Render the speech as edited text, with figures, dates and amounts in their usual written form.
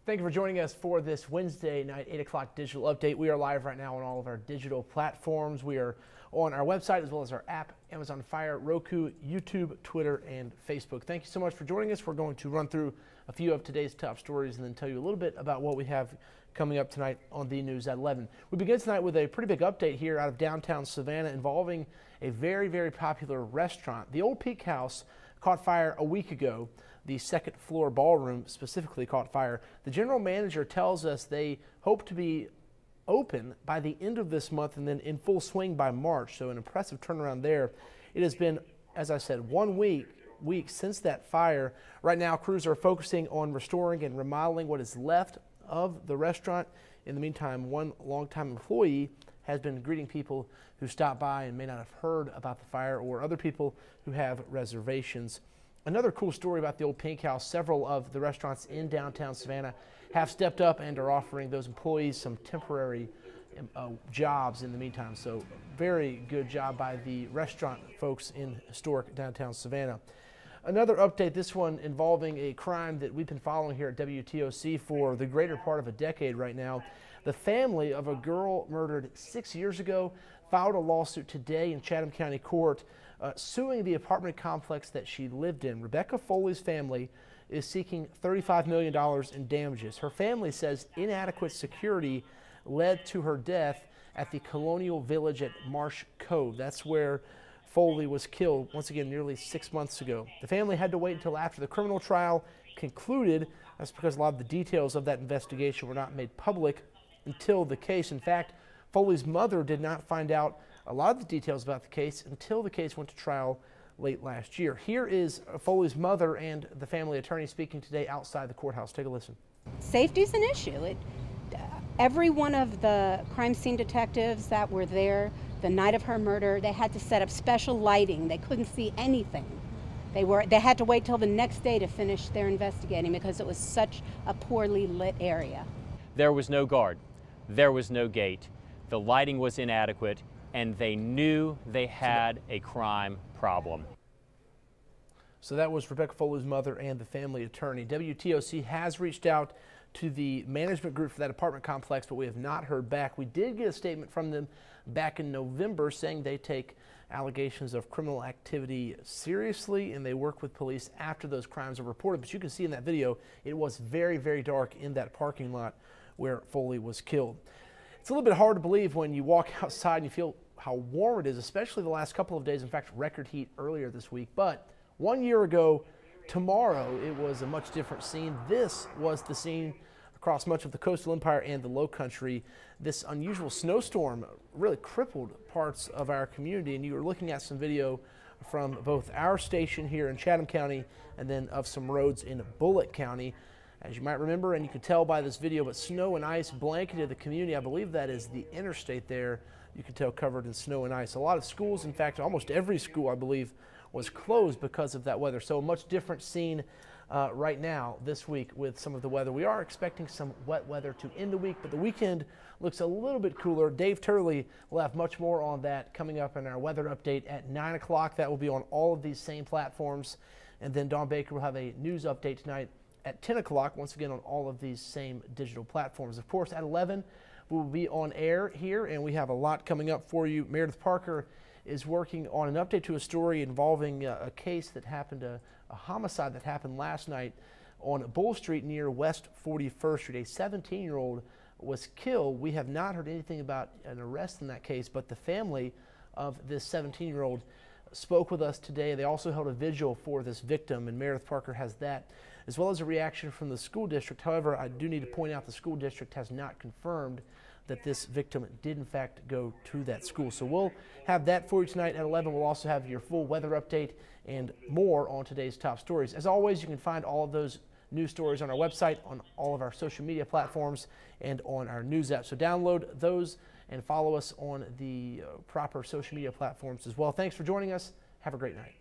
Thank you for joining us for this Wednesday night 8 o'clock digital update. We are live right now on all of our digital platforms. We are on our website as well as our app, Amazon Fire, Roku, YouTube, Twitter, and Facebook. Thank you so much for joining us. We're going to run through a few of today's top stories and then tell you a little bit about what we have coming up tonight on the news at 11. We begin tonight with a pretty big update here out of downtown Savannah involving a very, very popular restaurant. The Old Peak House caught fire a week ago. The second floor ballroom specifically caught fire. The general manager tells us they hope to be open by the end of this month and then in full swing by March. So an impressive turnaround there. It has been, as I said, 1 week since that fire. Right now, crews are focusing on restoring and remodeling what is left of the restaurant. In the meantime, one longtime employee has been greeting people who stop by and may not have heard about the fire, or other people who have reservations. Another cool story about the Old Pink House: several of the restaurants in downtown Savannah have stepped up and are offering those employees some temporary jobs in the meantime. So very good job by the restaurant folks in historic downtown Savannah. Another update, this one involving a crime that we've been following here at WTOC for the greater part of a decade right now. The family of a girl murdered 6 years ago filed a lawsuit today in Chatham County Court suing the apartment complex that she lived in. Rebecca Foley's family is seeking $35 million in damages. Her family says inadequate security led to her death at the Colonial Village at Marsh Cove. That's where Foley was killed, once again, nearly 6 months ago. The family had to wait until after the criminal trial concluded. That's because a lot of the details of that investigation were not made public until the case. In fact, Foley's mother did not find out a lot of the details about the case until the case went to trial late last year. Here is Foley's mother and the family attorney speaking today outside the courthouse. Take a listen. Safety is an issue. Every one of the crime scene detectives that were there the night of her murder, they had to set up special lighting. They couldn't see anything. They had to wait till the next day to finish their investigating because it was such a poorly lit area. There was no guard. There was no gate. The lighting was inadequate, and they knew they had a crime problem. So that was Rebecca Foley's mother and the family attorney. WTOC has reached out to the management group for that apartment complex, but we have not heard back. We did get a statement from them back in November saying they take allegations of criminal activity seriously and they work with police after those crimes are reported. But you can see in that video, it was very, very dark in that parking lot where Foley was killed. It's a little bit hard to believe when you walk outside and you feel how warm it is, especially the last couple of days. In fact, record heat earlier this week. But 1 year ago tomorrow, it was a much different scene. This was the scene across much of the coastal empire and the low country. This unusual snowstorm really crippled parts of our community, and you were looking at some video from both our station here in Chatham County and then of some roads in Bullitt County. As you might remember, and you can tell by this video, but snow and ice blanketed the community. I believe that is the interstate there. You can tell covered in snow and ice. A lot of schools, in fact, almost every school, I believe, was closed because of that weather. So a much different scene right now this week with some of the weather. We are expecting some wet weather to end the week, but the weekend looks a little bit cooler. Dave Turley will have much more on that coming up in our weather update at 9 o'clock. That will be on all of these same platforms. And then Dawn Baker will have a news update tonight at 10 o'clock, once again on all of these same digital platforms. Of course, at 11, we will be on air here, and we have a lot coming up for you. Meredith Parker is working on an update to a story involving a case that happened, a homicide that happened last night on Bull Street near West 41st Street. A 17-year-old was killed. We have not heard anything about an arrest in that case, but the family of this 17-year-old spoke with us today. They also held a vigil for this victim, and Meredith Parker has that, as well as a reaction from the school district. However, I do need to point out the school district has not confirmed that this victim did in fact go to that school. So we'll have that for you tonight at 11. We'll also have your full weather update and more on today's top stories. As always, you can find all of those news stories on our website, on all of our social media platforms, and on our news app. So download those and follow us on the proper social media platforms as well. Thanks for joining us. Have a great night.